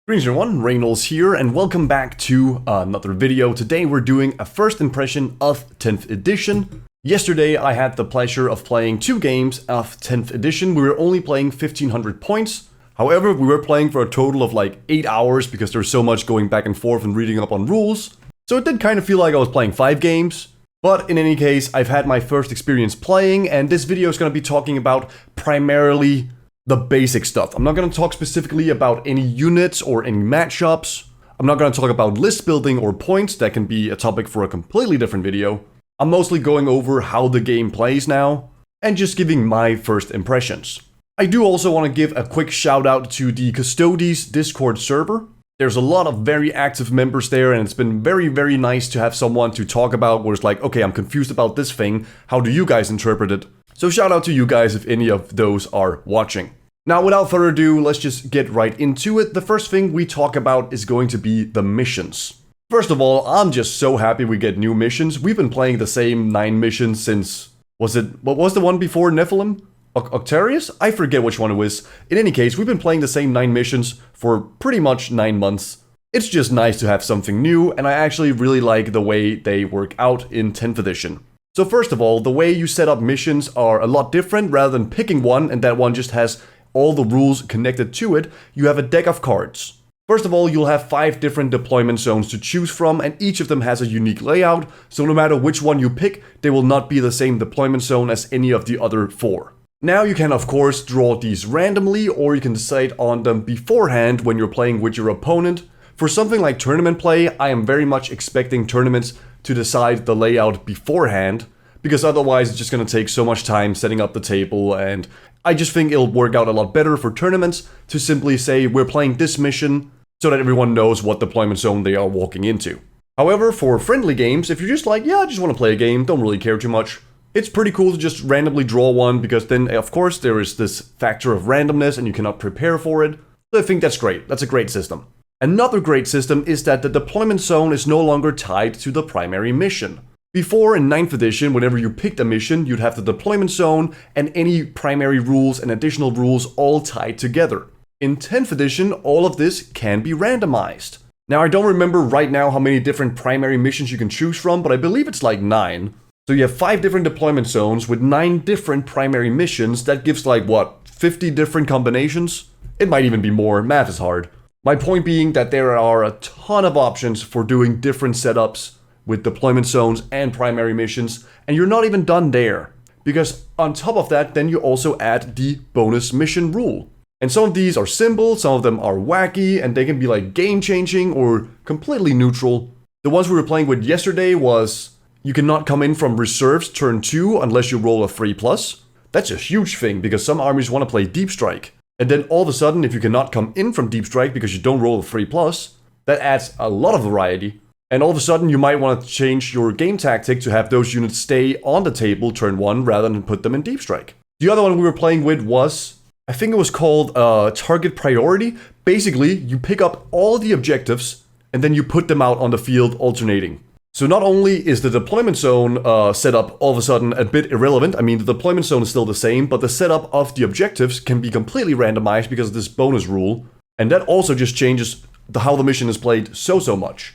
Greetings everyone, Rejnols here, and welcome back to another video. Today we're doing a first impression of 10th edition. Yesterday I had the pleasure of playing 2 games of 10th edition. We were only playing 1500 points. However, we were playing for a total of like 8 hours because there's so much going back and forth and reading up on rules. So it did kind of feel like I was playing 5 games. But in any case, I've had my first experience playing, and this video is going to be talking about primarily the basic stuff. I'm not going to talk specifically about any units or any matchups. I'm not going to talk about list building or points. That can be a topic for a completely different video. I'm mostly going over how the game plays now and just giving my first impressions. I do also want to give a quick shout out to the Custodes Discord server. There's a lot of very active members there, and it's been very nice to have someone to talk about where it's like, okay, I'm confused about this thing. How do you guys interpret it? So shout out to you guys if any of those are watching. Now, without further ado, let's just get right into it. The first thing we talk about is going to be the missions. First of all, I'm just so happy we get new missions. We've been playing the same 9 missions since, what was the one before Nephilim? Octarius? I forget which one it was. In any case, we've been playing the same 9 missions for pretty much 9 months. It's just nice to have something new, and I actually really like the way they work out in 10th edition. So first of all, the way you set up missions are a lot different. Rather than picking one and that one just has all the rules connected to it, you have a deck of cards. First of all, you'll have 5 different deployment zones to choose from, and each of them has a unique layout, so no matter which one you pick, they will not be the same deployment zone as any of the other 4. Now you can of course draw these randomly, or you can decide on them beforehand when you're playing with your opponent. For something like tournament play, I am very much expecting tournaments to decide the layout beforehand, because otherwise it's just going to take so much time setting up the table, and I just think it'll work out a lot better for tournaments to simply say we're playing this mission so that everyone knows what deployment zone they are walking into. However, for friendly games, if you're just like, yeah, I just want to play a game, don't really care too much, it's pretty cool to just randomly draw one, because then of course there is this factor of randomness and you cannot prepare for it. So I think that's great. That's a great system. Another great system is that the deployment zone is no longer tied to the primary mission. Before, in 9th edition, whenever you picked a mission, you'd have the deployment zone and any primary rules and additional rules all tied together. In 10th edition, all of this can be randomized. Now, I don't remember right now how many different primary missions you can choose from, but I believe it's like 9. So you have 5 different deployment zones with 9 different primary missions. That gives like, what, 50 different combinations? It might even be more. Math is hard. My point being that there are a ton of options for doing different setups with deployment zones and primary missions, and you're not even done there. Because on top of that, then you also add the bonus mission rule. And some of these are simple, some of them are wacky, and they can be like game-changing or completely neutral. The ones we were playing with yesterday was, you cannot come in from reserves turn 2 unless you roll a 3+. That's a huge thing, because some armies want to play Deep Strike. And then all of a sudden, if you cannot come in from Deep Strike because you don't roll a 3+, that adds a lot of variety. And all of a sudden, you might want to change your game tactic to have those units stay on the table turn 1 rather than put them in Deep Strike. The other one we were playing with was, I think it was called Target Priority. Basically, you pick up all the objectives and then you put them out on the field alternating. So not only is the deployment zone setup all of a sudden a bit irrelevant, I mean the deployment zone is still the same, but the setup of the objectives can be completely randomized because of this bonus rule. And that also just changes how the mission is played so much.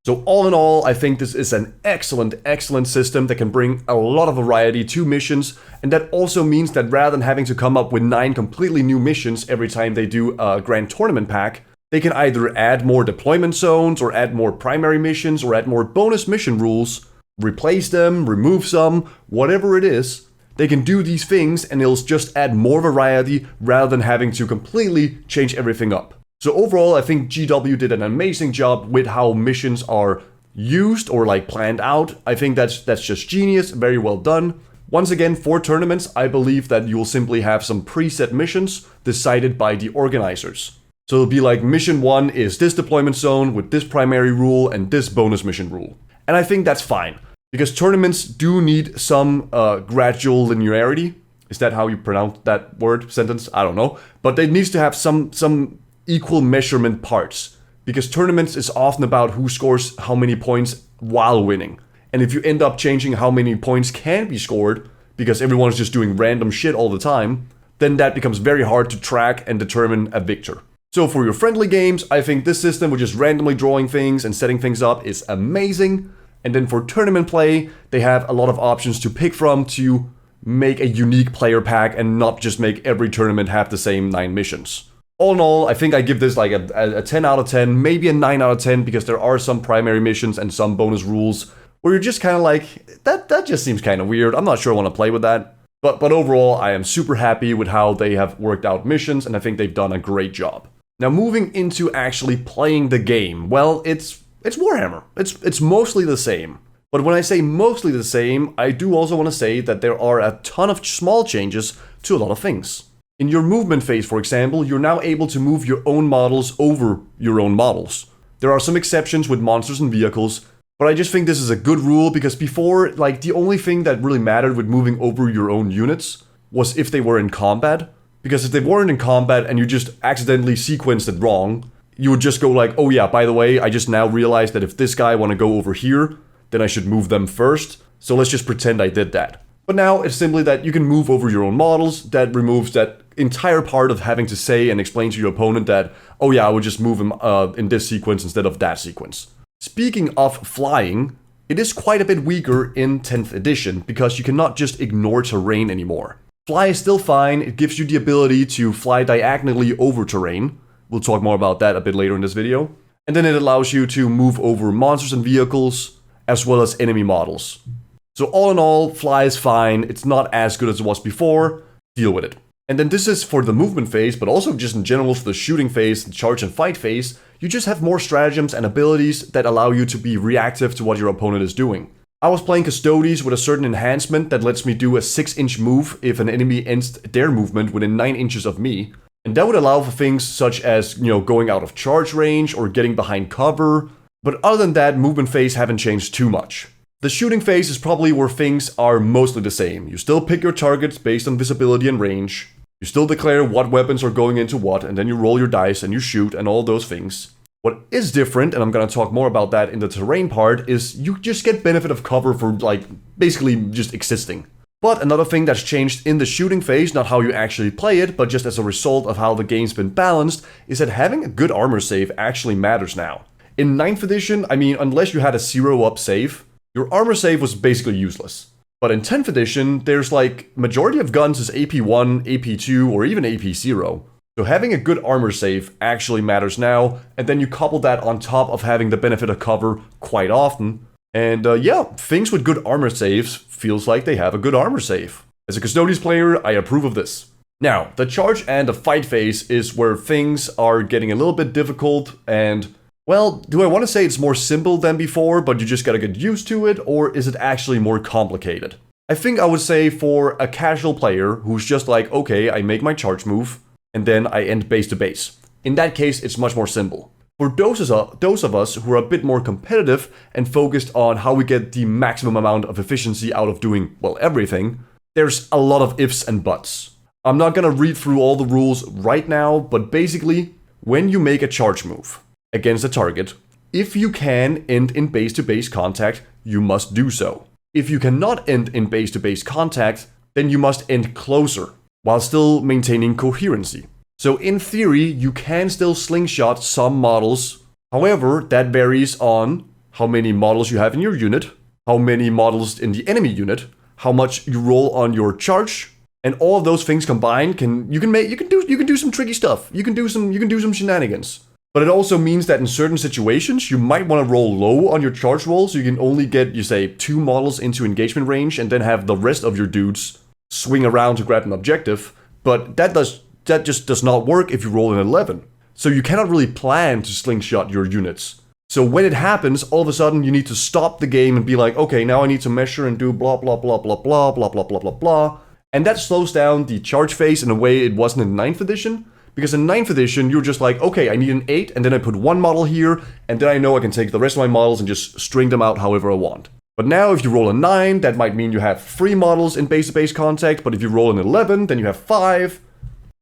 So all in all, I think this is an excellent system that can bring a lot of variety to missions, and that also means that rather than having to come up with 9 completely new missions every time they do a grand tournament pack, they can either add more deployment zones, or add more primary missions, or add more bonus mission rules, replace them, remove some, whatever it is. They can do these things and it'll just add more variety rather than having to completely change everything up. So overall, I think GW did an amazing job with how missions are used or like planned out. I think that's just genius, very well done. Once again, for tournaments, I believe that you'll simply have some preset missions decided by the organizers. So it'll be like mission 1 is this deployment zone with this primary rule and this bonus mission rule. And I think that's fine, because tournaments do need some gradual linearity. Is that how you pronounce that word, sentence? I don't know. But it needs to have some equal measurement parts, because tournaments is often about who scores how many points while winning. And if you end up changing how many points can be scored, because everyone's just doing random shit all the time, then that becomes very hard to track and determine a victor. So for your friendly games, I think this system with just randomly drawing things and setting things up is amazing. And then for tournament play, they have a lot of options to pick from to make a unique player pack and not just make every tournament have the same 9 missions. All in all, I think I give this like a 10 out of 10, maybe a 9 out of 10, because there are some primary missions and some bonus rules where you're just kind of like, that just seems kind of weird. I'm not sure I want to play with that. But overall, I am super happy with how they have worked out missions, and I think they've done a great job. Now moving into actually playing the game, well, it's Warhammer. It's mostly the same. But when I say mostly the same, I do also want to say that there are a ton of small changes to a lot of things. In your movement phase, for example, you're now able to move your own models over your own models. There are some exceptions with monsters and vehicles, but I just think this is a good rule because before, like, the only thing that really mattered with moving over your own units was if they were in combat. Because if they weren't in combat and you just accidentally sequenced it wrong, you would just go like, oh yeah, by the way, I just now realized that if this guy want to go over here, then I should move them first. So let's just pretend I did that. But now it's simply that you can move over your own models. That removes that entire part of having to say and explain to your opponent that, oh yeah, I would just move him in this sequence instead of that sequence. Speaking of flying, it is quite a bit weaker in 10th edition because you cannot just ignore terrain anymore. Fly is still fine. It gives you the ability to fly diagonally over terrain. We'll talk more about that a bit later in this video. And then it allows you to move over monsters and vehicles, as well as enemy models. So all in all, fly is fine. It's not as good as it was before. Deal with it. And then this is for the movement phase, but also just in general for the shooting phase, the charge and fight phase. You just have more stratagems and abilities that allow you to be reactive to what your opponent is doing. I was playing Custodes with a certain enhancement that lets me do a 6-inch move if an enemy ends their movement within 9 inches of me. And that would allow for things such as, going out of charge range or getting behind cover. But other than that, movement phase haven't changed too much. The shooting phase is probably where things are mostly the same. You still pick your targets based on visibility and range. You still declare what weapons are going into what, and then you roll your dice and you shoot and all those things. What is different, and I'm going to talk more about that in the terrain part, is you just get benefit of cover for, basically just existing. But another thing that's changed in the shooting phase, not how you actually play it, but just as a result of how the game's been balanced, is that having a good armor save actually matters now. In 9th edition, unless you had a 0-up save, your armor save was basically useless. But in 10th edition, there's majority of guns is AP1, AP2, or even AP0. So having a good armor save actually matters now, and then you couple that on top of having the benefit of cover quite often. And things with good armor saves feels like they have a good armor save. As a Custodes player, I approve of this. Now, the charge and the fight phase is where things are getting a little bit difficult and, well, do I want to say it's more simple than before, but you just gotta get used to it, or is it actually more complicated? I think I would say for a casual player who's just like, okay, I make my charge move, and then I end base to base. In that case, it's much more simple. For those of us who are a bit more competitive and focused on how we get the maximum amount of efficiency out of doing, well, everything, there's a lot of ifs and buts. I'm not gonna read through all the rules right now, but basically, when you make a charge move against a target, if you can end in base-to-base contact, you must do so. If you cannot end in base-to-base contact, then you must end closer, while still maintaining coherency. So in theory, you can still slingshot some models. However, that varies on how many models you have in your unit, how many models in the enemy unit, how much you roll on your charge, and all of those things combined you can do some tricky stuff. You can do some shenanigans. But it also means that in certain situations, you might want to roll low on your charge roll, so you can only get, 2 models into engagement range, and then have the rest of your dudes swing around to grab an objective. But that just does not work if you roll an 11. So you cannot really plan to slingshot your units. So when it happens, all of a sudden you need to stop the game and be like, okay, now I need to measure and do blah blah blah blah blah blah blah blah blah blah. And that slows down the charge phase in a way it wasn't in 9th edition. Because in 9th edition, you're just like, okay, I need an 8, and then I put 1 model here, and then I know I can take the rest of my models and just string them out however I want. But now, if you roll a 9, that might mean you have 3 models in base-to-base contact, but if you roll an 11, then you have 5.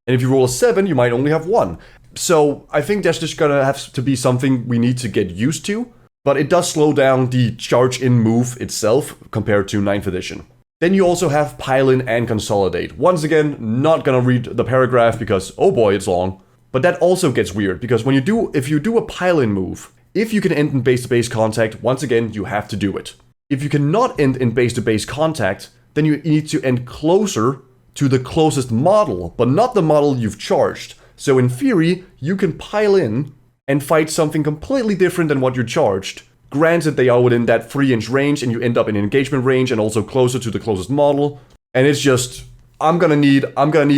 And if you roll a 7, you might only have 1. So I think that's just gonna have to be something we need to get used to, but it does slow down the charge-in move itself compared to 9th edition. Then you also have pile in and consolidate. Once again, not gonna read the paragraph because, oh boy, it's long. But that also gets weird, because if you do a pile-in move, if you can end in base-to-base contact, once again, you have to do it. If you cannot end in base-to-base contact, then you need to end closer to the closest model, but not the model you've charged. So in theory, you can pile in and fight something completely different than what you charged. Granted, they are within that 3-inch range, and you end up in engagement range and also closer to the closest model. And it's just, I'm gonna need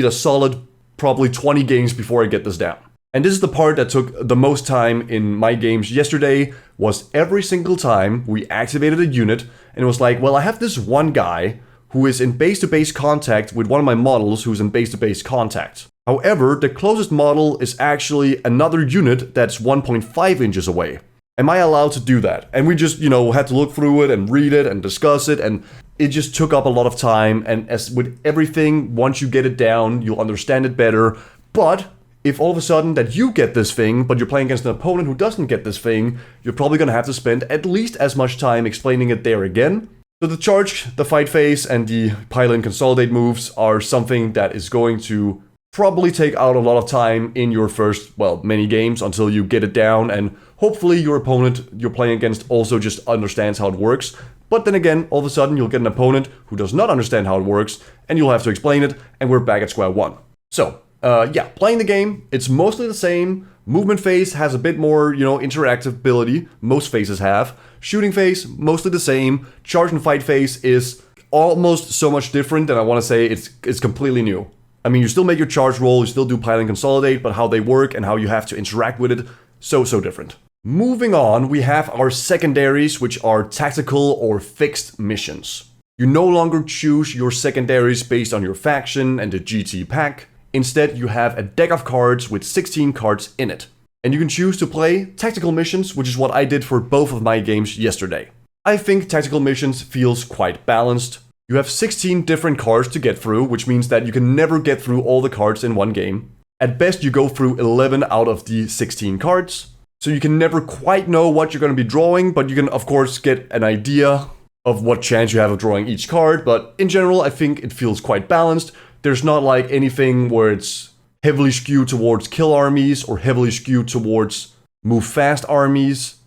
a solid probably 20 games before I get this down. And this is the part that took the most time in my games yesterday, was every single time we activated a unit, and it was like, well, I have this one guy who is in base-to-base contact with one of my models who's in base-to-base contact. However, the closest model is actually another unit that's 1.5 inches away. Am I allowed to do that? And we just, had to look through it and read it and discuss it, and it just took up a lot of time. And as with everything, once you get it down, you'll understand it better. But if all of a sudden that you get this thing, but you're playing against an opponent who doesn't get this thing, you're probably going to have to spend at least as much time explaining it there again. So the charge, the fight phase, and the pile-in consolidate moves are something that is going to probably take out a lot of time in your first, many games until you get it down, and hopefully your opponent you're playing against also just understands how it works. But then again, all of a sudden you'll get an opponent who does not understand how it works, and you'll have to explain it, and we're back at square one. So, playing the game, it's mostly the same. Movement phase has a bit more, interactability. Most phases have. Shooting phase, mostly the same. Charge and fight phase is almost so much different that I want to say it's completely new. I mean, you still make your charge roll, you still do pile and consolidate, but how they work and how you have to interact with it, so different. Moving on, we have our secondaries, which are tactical or fixed missions. You no longer choose your secondaries based on your faction and the GT pack. Instead, you have a deck of cards with 16 cards in it. And you can choose to play tactical missions, which is what I did for both of my games yesterday. I think tactical missions feels quite balanced. You have 16 different cards to get through, which means that you can never get through all the cards in one game. At best, you go through 11 out of the 16 cards. So you can never quite know what you're going to be drawing, but you can of course get an idea of what chance you have of drawing each card. But in general, I think it feels quite balanced. There's not like anything where it's heavily skewed towards kill armies or heavily skewed towards move fast armies.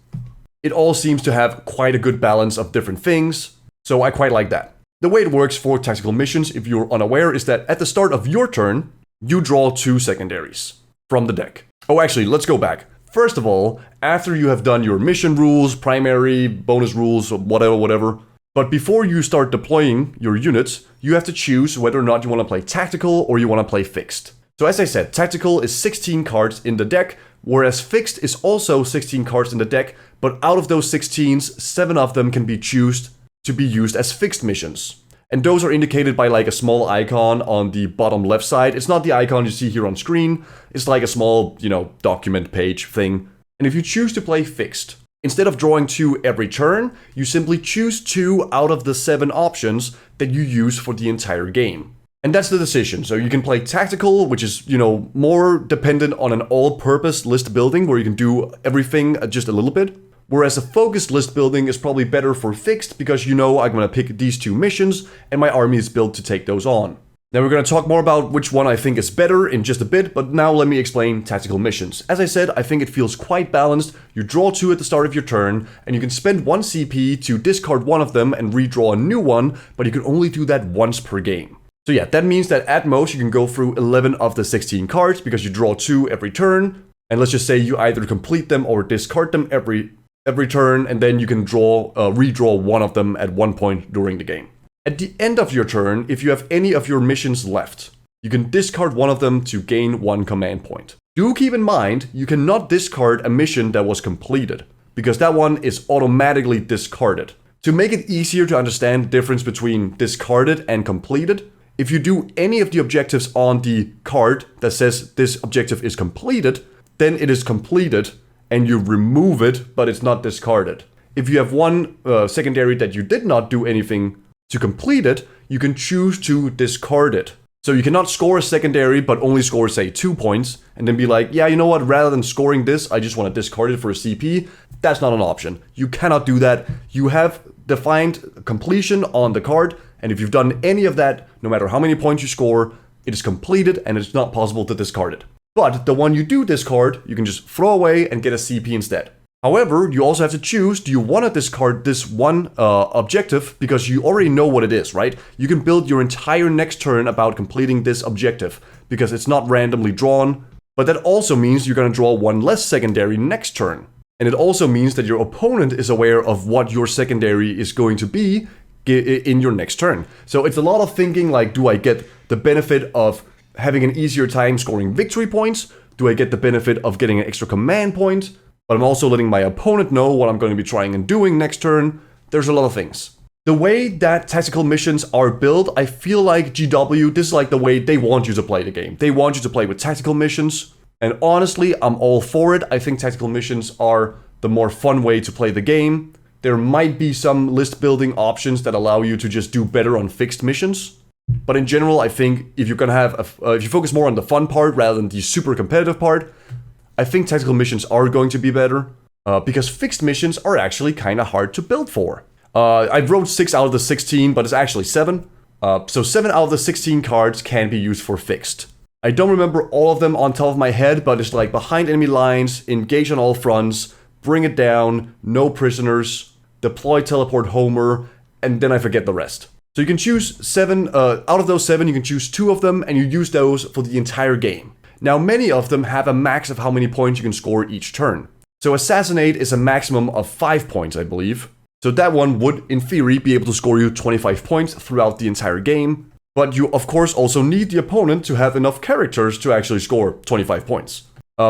It all seems to have quite a good balance of different things, so I quite like that. The way it works for tactical missions, if you're unaware, is that at the start of your turn, you draw 2 secondaries from the deck. Oh, actually, let's go back. First of all, after you have done your mission rules, primary, bonus rules, or whatever, but before you start deploying your units, you have to choose whether or not you want to play tactical or you want to play fixed. So as I said, tactical is 16 cards in the deck, whereas fixed is also 16 cards in the deck, but out of those 16s, 7 of them can be chosen to be used as fixed missions. And those are indicated by like a small icon on the bottom left side. It's not the icon you see here on screen. It's like a small, document page thing. And if you choose to play fixed, instead of drawing 2 every turn, you simply choose 2 out of the 7 options that you use for the entire game. And that's the decision. So you can play tactical, which is, more dependent on an all-purpose list building where you can do everything just a little bit. Whereas a focused list building is probably better for fixed because I'm going to pick these 2 missions and my army is built to take those on. Now we're going to talk more about which one I think is better in just a bit, but now let me explain tactical missions. As I said, I think it feels quite balanced. You draw 2 at the start of your turn, and you can spend 1 CP to discard one of them and redraw a new one, but you can only do that once per game. So yeah, that means that at most you can go through 11 of the 16 cards because you draw 2 every turn, and let's just say you either complete them or discard them every turn, and then you can redraw one of them at one point during the game. At the end of your turn, if you have any of your missions left, you can discard one of them to gain 1 command point. Do keep in mind, you cannot discard a mission that was completed, because that one is automatically discarded. To make it easier to understand the difference between discarded and completed, if you do any of the objectives on the card that says this objective is completed, then it is completed, and you remove it, but it's not discarded. If you have one secondary that you did not do anything to complete it, you can choose to discard it. So you cannot score a secondary, but only score, say, 2 points, and then be like, yeah, you know what, rather than scoring this, I just want to discard it for a CP. That's not an option. You cannot do that. You have defined completion on the card, and if you've done any of that, no matter how many points you score, it is completed, and it's not possible to discard it. But the one you do discard, you can just throw away and get a CP instead. However, you also have to choose, do you want to discard this one objective because you already know what it is, right? You can build your entire next turn about completing this objective because it's not randomly drawn, but that also means you're going to draw one less secondary next turn. And it also means that your opponent is aware of what your secondary is going to be in your next turn. So it's a lot of thinking like, do I get the benefit of having an easier time scoring victory points? Do I get the benefit of getting an extra command point? But I'm also letting my opponent know what I'm going to be trying and doing next turn. There's a lot of things. The way that tactical missions are built, I feel like GW, this is like the way they want you to play the game. They want you to play with tactical missions. And honestly, I'm all for it. I think tactical missions are the more fun way to play the game. There might be some list building options that allow you to just do better on fixed missions. But in general, I think if you're going to have, if you focus more on the fun part rather than the super competitive part, I think tactical missions are going to be better because fixed missions are actually kind of hard to build for. I wrote 6 out of the 16, but it's actually 7. So 7 out of the 16 cards can be used for fixed. I don't remember all of them on top of my head, but it's like behind enemy lines, engage on all fronts, bring it down, no prisoners, deploy teleport Homer, and then I forget the rest. So you can choose 7, out of those 7 you can choose 2 of them and you use those for the entire game. Now many of them have a max of how many points you can score each turn. So Assassinate is a maximum of 5 points, I believe. So that one would, in theory, be able to score you 25 points throughout the entire game. But you, of course, also need the opponent to have enough characters to actually score 25 points.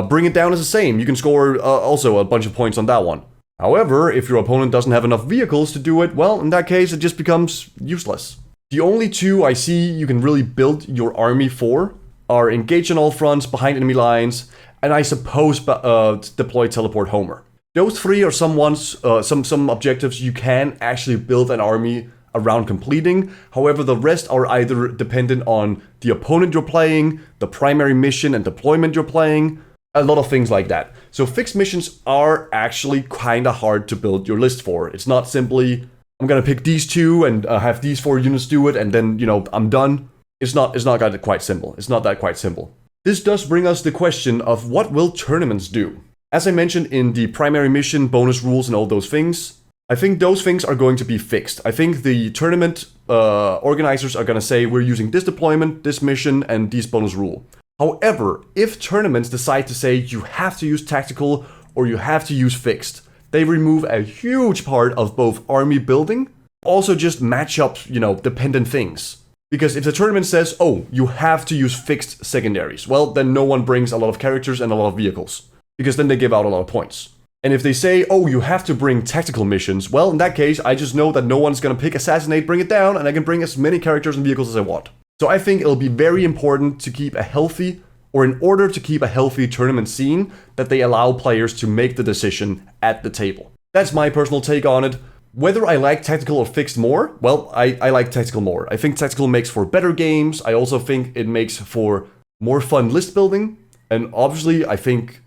Bring It Down is the same. You can score also a bunch of points on that one. However, if your opponent doesn't have enough vehicles to do it, well, in that case, it just becomes useless. The only 2 I see you can really build your army for are Engage on all fronts, behind enemy lines, and I suppose deploy teleport Homer. Those 3 are some objectives you can actually build an army around completing. However, the rest are either dependent on the opponent you're playing, the primary mission and deployment you're playing, a lot of things like that. So fixed missions are actually kind of hard to build your list for. It's not simply, I'm gonna pick these 2 and have these 4 units do it and then, I'm done. It's not that quite simple. It's not that quite simple. This does bring us the question of what will tournaments do? As I mentioned in the primary mission, bonus rules and all those things, I think those things are going to be fixed. I think the tournament organizers are going to say we're using this deployment, this mission, and this bonus rule. However, if tournaments decide to say you have to use tactical or you have to use fixed, they remove a huge part of both army building, also just matchup, dependent things. Because if the tournament says, oh, you have to use fixed secondaries, well, then no one brings a lot of characters and a lot of vehicles. Because then they give out a lot of points. And if they say, oh, you have to bring tactical missions, well, in that case, I just know that no one's gonna pick Assassinate, Bring It Down, and I can bring as many characters and vehicles as I want. So I think it'll be very important to keep a healthy, or in order to keep a healthy tournament scene, that they allow players to make the decision at the table. That's my personal take on it. Whether I like tactical or fixed more, well, I like tactical more. I think tactical makes for better games. I also think it makes for more fun list building. And obviously, I think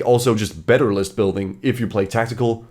also just better list building if you play tactical.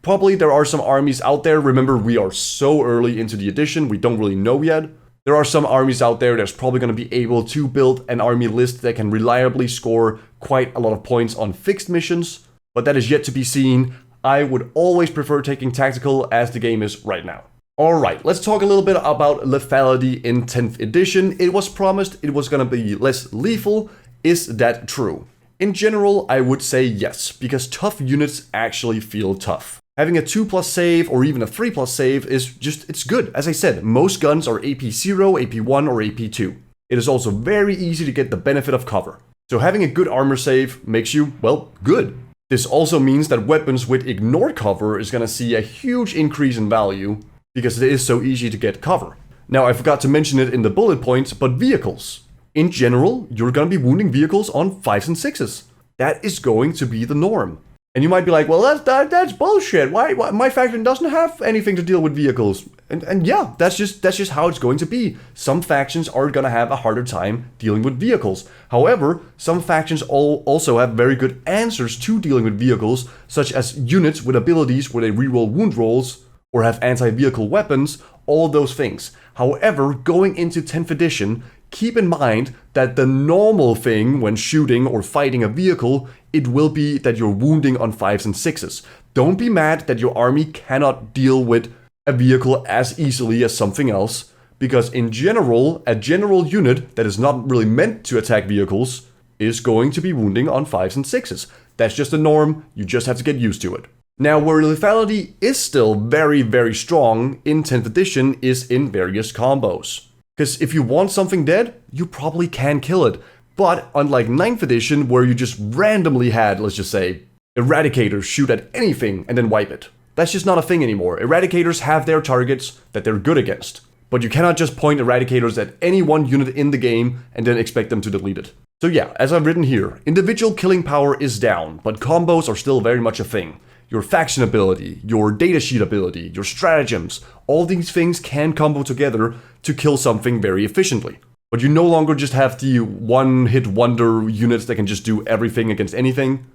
Probably there are some armies out there. Remember, we are so early into the edition, we don't really know yet. There are some armies out there that's probably going to be able to build an army list that can reliably score quite a lot of points on fixed missions. But that is yet to be seen. I would always prefer taking tactical as the game is right now. Alright, let's talk a little bit about lethality in 10th edition. It was promised it was gonna be less lethal. Is that true? In general, I would say yes, because tough units actually feel tough. Having a 2+ save or even a 3+ save is it's good. As I said, most guns are AP 0, AP 1, or AP 2. It is also very easy to get the benefit of cover. So having a good armor save makes you, well, good. This also means that weapons with ignored cover is going to see a huge increase in value because it is so easy to get cover. Now, I forgot to mention it in the bullet points, but vehicles. In general, you're going to be wounding vehicles on 5s and 6s. That is going to be the norm. And you might be like, well, that's bullshit. Why my faction doesn't have anything to deal with vehicles? And yeah, that's just how it's going to be. Some factions are going to have a harder time dealing with vehicles. However, some factions also have very good answers to dealing with vehicles, such as units with abilities where they reroll wound rolls or have anti-vehicle weapons, all those things. However, going into 10th edition, keep in mind that the normal thing when shooting or fighting a vehicle, it will be that you're wounding on 5s and 6s. Don't be mad that your army cannot deal with a vehicle as easily as something else, because in general, a general unit that is not really meant to attack vehicles is going to be wounding on 5s and 6s. That's just the norm, you just have to get used to it. Now, where lethality is still very, very strong in 10th edition is in various combos. Because if you want something dead, you probably can kill it. But unlike 9th edition, where you just randomly had, let's just say, eradicators shoot at anything and then wipe it. That's just not a thing anymore. Eradicators have their targets that they're good against. But you cannot just point eradicators at any one unit in the game and then expect them to delete it. So yeah, as I've written here, individual killing power is down, but combos are still very much a thing. Your faction ability, your datasheet ability, your stratagems, all these things can combo together to kill something very efficiently. But you no longer just have the one-hit wonder units that can just do everything against anything.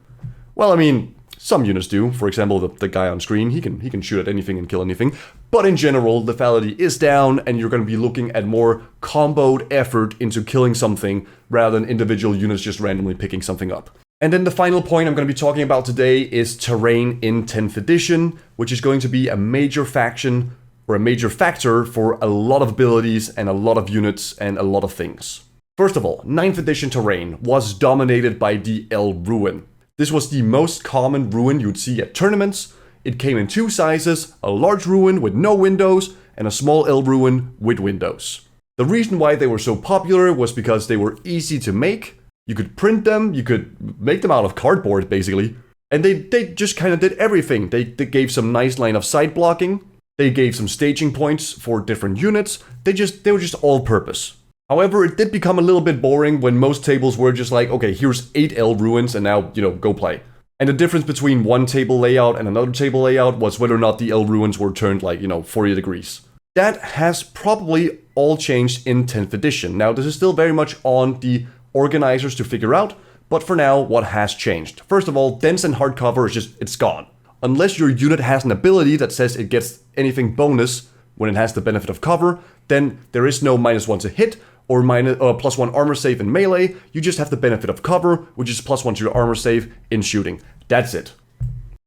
Well, I mean, some units do. For example, the guy on screen, he can shoot at anything and kill anything. But in general, lethality is down, and you're going to be looking at more comboed effort into killing something rather than individual units just randomly picking something up. And then the final point I'm going to be talking about today is terrain in 10th edition, which is going to be a major faction or a major factor for a lot of abilities and a lot of units and a lot of things. First of all, 9th edition terrain was dominated by the L Ruin. This was the most common ruin you'd see at tournaments. It came in two sizes, a large ruin with no windows and a small L Ruin with windows. The reason why they were so popular was because they were easy to make. You could print them, you could make them out of cardboard basically, and they just kind of did everything. They gave some nice line of sight blocking, they gave some staging points for different units, they were just all purpose. However, it did become a little bit boring when most tables were just like, okay, here's 8 L ruins and now, go play. And the difference between one table layout and another table layout was whether or not the L ruins were turned 40 degrees. That has probably all changed in 10th edition. Now, this is still very much on the organizers to figure out, but for now, what has changed? First of all, dense and hardcover it's gone. Unless your unit has an ability that says it gets anything bonus when it has the benefit of cover, then there is no -1 to hit or +1 armor save in melee. You just have the benefit of cover, which is +1 to your armor save in shooting. That's it.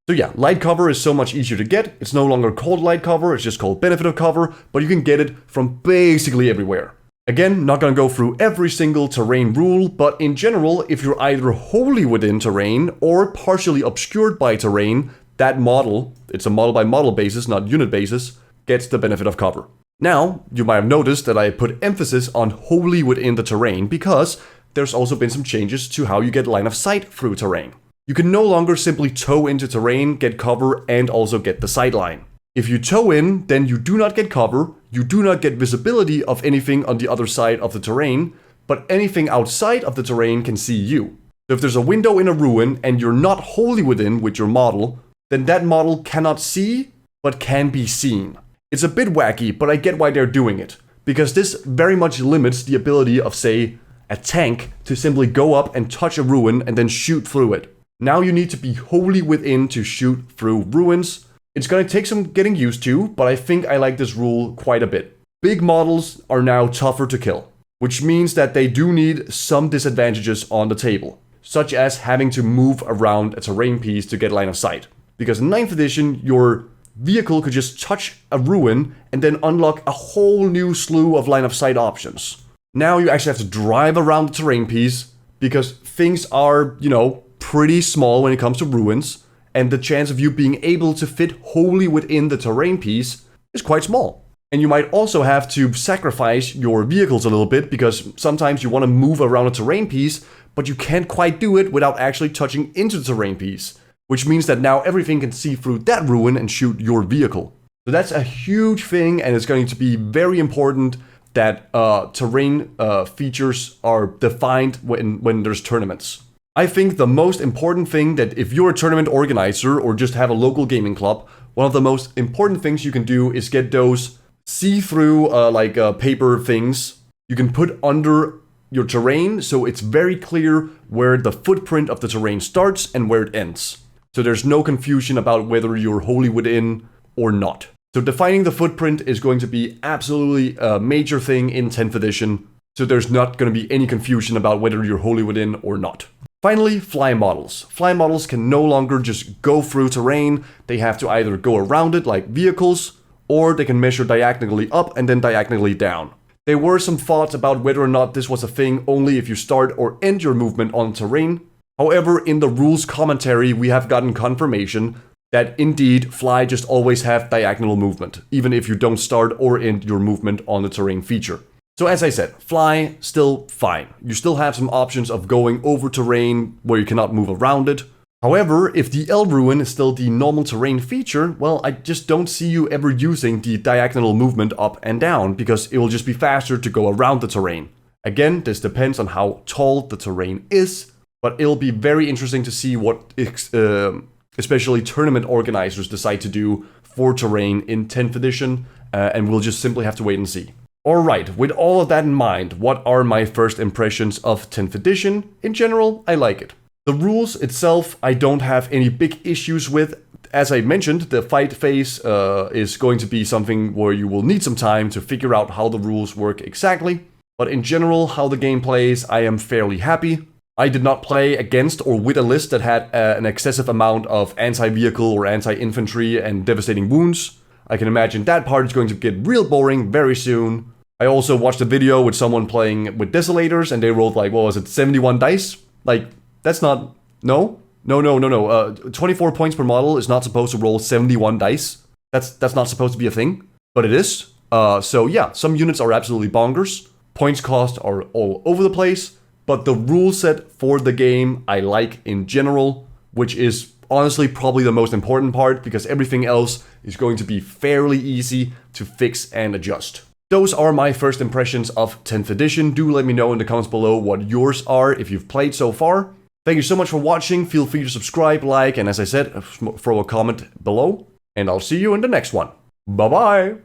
So yeah, light cover is so much easier to get. It's no longer called light cover, it's just called benefit of cover, but you can get it from basically everywhere. Again, not gonna go through every single terrain rule, but in general, if you're either wholly within terrain or partially obscured by terrain, that model, it's a model by model basis, not unit basis, gets the benefit of cover. Now, you might have noticed that I put emphasis on wholly within the terrain because there's also been some changes to how you get line of sight through terrain. You can no longer simply tow into terrain, get cover, and also get the sight line. If you tow in, then you do not get cover, you do not get visibility of anything on the other side of the terrain, but anything outside of the terrain can see you. So if there's a window in a ruin and you're not wholly within with your model, then that model cannot see, but can be seen. It's a bit wacky, but I get why they're doing it, because this very much limits the ability of, say, a tank to simply go up and touch a ruin and then shoot through it. Now you need to be wholly within to shoot through ruins. It's gonna take some getting used to, but I think I like this rule quite a bit. Big models are now tougher to kill, which means that they do need some disadvantages on the table, such as having to move around a terrain piece to get line of sight. Because in 9th edition, your vehicle could just touch a ruin and then unlock a whole new slew of line of sight options. Now you actually have to drive around the terrain piece because things are, pretty small when it comes to ruins. And the chance of you being able to fit wholly within the terrain piece is quite small. And you might also have to sacrifice your vehicles a little bit because sometimes you want to move around a terrain piece, but you can't quite do it without actually touching into the terrain piece, which means that now everything can see through that ruin and shoot your vehicle. So that's a huge thing, and it's going to be very important that terrain features are defined when there's tournaments. I think the most important thing that if you're a tournament organizer or just have a local gaming club, one of the most important things you can do is get those see-through paper things you can put under your terrain so it's very clear where the footprint of the terrain starts and where it ends. So there's no confusion about whether you're wholly within or not. So defining the footprint is going to be absolutely a major thing in 10th edition. so there's not going to be any confusion about whether you're wholly within or not. Finally, fly models. Fly models can no longer just go through terrain, they have to either go around it like vehicles, or they can measure diagonally up and then diagonally down. There were some thoughts about whether or not this was a thing only if you start or end your movement on terrain. However, in the rules commentary, we have gotten confirmation that indeed fly just always have diagonal movement, even if you don't start or end your movement on the terrain feature. So as I said, fly, still fine. You still have some options of going over terrain where you cannot move around it. However, if the L Ruin is still the normal terrain feature, well, I just don't see you ever using the diagonal movement up and down, because it will just be faster to go around the terrain. Again, this depends on how tall the terrain is, but it'll be very interesting to see what especially tournament organizers decide to do for terrain in 10th edition, and we'll just simply have to wait and see. Alright, with all of that in mind, what are my first impressions of 10th edition? In general, I like it. The rules itself, I don't have any big issues with. As I mentioned, the fight phase is going to be something where you will need some time to figure out how the rules work exactly. But in general, how the game plays, I am fairly happy. I did not play against or with a list that had an excessive amount of anti-vehicle or anti-infantry and devastating wounds. I can imagine that part is going to get real boring very soon. I also watched a video with someone playing with Desolators, and they rolled like, what was it, 71 dice? Like, that's not... No. 24 points per model is not supposed to roll 71 dice. That's not supposed to be a thing, but it is. So yeah, some units are absolutely bonkers. Points cost are all over the place, but the rule set for the game I like in general, which is honestly probably the most important part, because everything else is going to be fairly easy to fix and adjust. Those are my first impressions of 10th edition. Do let me know in the comments below what yours are if you've played so far. Thank you so much for watching. Feel free to subscribe, like, and as I said, throw a comment below. And I'll see you in the next one. Bye-bye!